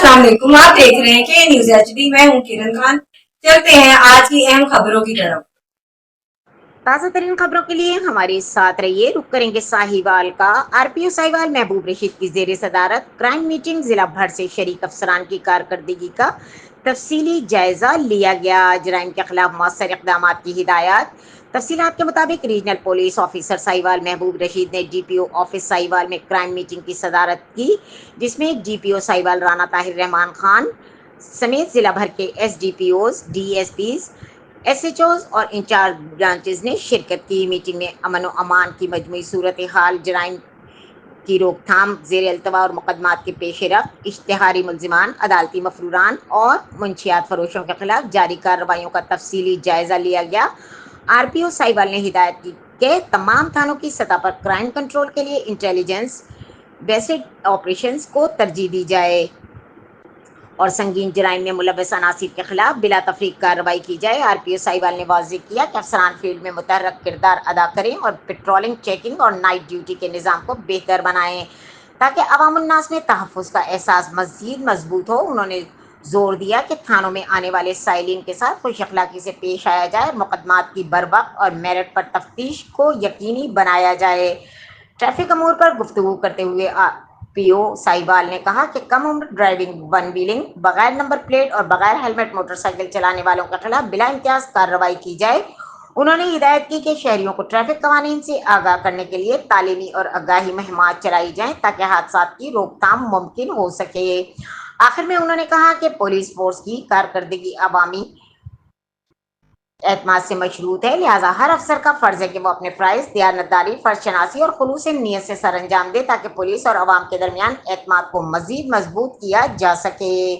अस्सलाम वालेकुम। आप देख रहे हैं के न्यूज एचडी। मैं हूं किरण खान। चलते हैं आज की अहम खबरों की तरफ। ताज़ा तरीन खबरों के लिए हमारे साथ रहिए। रुक करेंगे साहिवाल का। आरपीओ साहिवाल महबूब रशीद की जेर सदारत क्राइम मीटिंग, जिला भर से शरीक अफसरान की कारकर्दगी का तफसीली जायजा लिया गया। जराइम के खिलाफ मौसर इकदाम की हिदायत। तफसीलात के मुताबिक रीजनल पुलिस ऑफिसर साहिवाल महबूब रशीद ने डीपीओ ऑफिस साहिवाल में क्राइम मीटिंग की सदारत की, जिसमें डीपीओ साहिवाल राना ताहिर रहमान खान समेत जिला भर के एसडीपीओज, डीएसपीज, एसएचओज और इंचार्ज ब्रांचेज ने शिरकत की। मीटिंग में अमन व अमान की मजमूई सूरत हाल, जराइम की रोकथाम, जेर अल्तवा और मुकदमात के पेश रफ्त, इश्तिहारी मुलजिमान, अदालती मफरूरान और मुंशियात फरोशों के खिलाफ जारी कार्रवाइयों का तफसीली जायजा लिया गया। आरपीओ साहिवाल ने हिदायत की कि तमाम थानों की सतह पर क्राइम कंट्रोल के लिए इंटेलिजेंस बेस्ड ऑपरेशंस को तरजीह दी जाए और संगीन जराइम में मुलव्वस अनासिर के खिलाफ बिला तफरीक कार्रवाई की जाए। आरपीओ साहिवाल ने वाज़ेह किया कि अफसरान फील्ड में मुतहर्रक किरदार अदा करें और पेट्रोलिंग, चेकिंग और नाइट ड्यूटी के निज़ाम को बेहतर बनाएं ताकि अवामुन्नास में तहफ़्फ़ुज़ का एहसास मज़ीद मजबूत हो। उन्होंने जोर दिया कि थानों में आने वाले साइलिन के साथ खुश अखलाकी से पेश आया जाए और मुकदमात की बरवक्त और मेरिट पर तफ्तीश को यकीनी बनाया जाए। ट्रैफिक अमूर पर गुफ्तगू करते हुए पीओ साहिवाल ने कहा कि कम उम्र ड्राइविंग, वन व्हीलिंग, बगैर नंबर प्लेट और बगैर हेलमेट मोटरसाइकिल चलाने वालों के खिलाफ बिला इम्तियाज कार्रवाई की जाए। उन्होंने हिदायत की कि शहरियों को ट्रैफिक कवानीन से आगाह करने के लिए तालीमी और आगाही मुहिमात चलाई जाएं ताकि हादसात की रोकथाम मुमकिन हो सके। आखिर में उन्होंने कहा कि पुलिस फोर्स की कारकर्दगी अवामी एतमाद से मशरूत है, लिहाजा हर अफसर का फर्ज है कि वो अपने फ़राइज़, दियानतदारी, फ़र्ज शनासी और खुलूस नीयत से सर अंजाम दे ताकि पुलिस और अवाम के दरमियान एतमाद को मज़ीद मजबूत किया जा सके।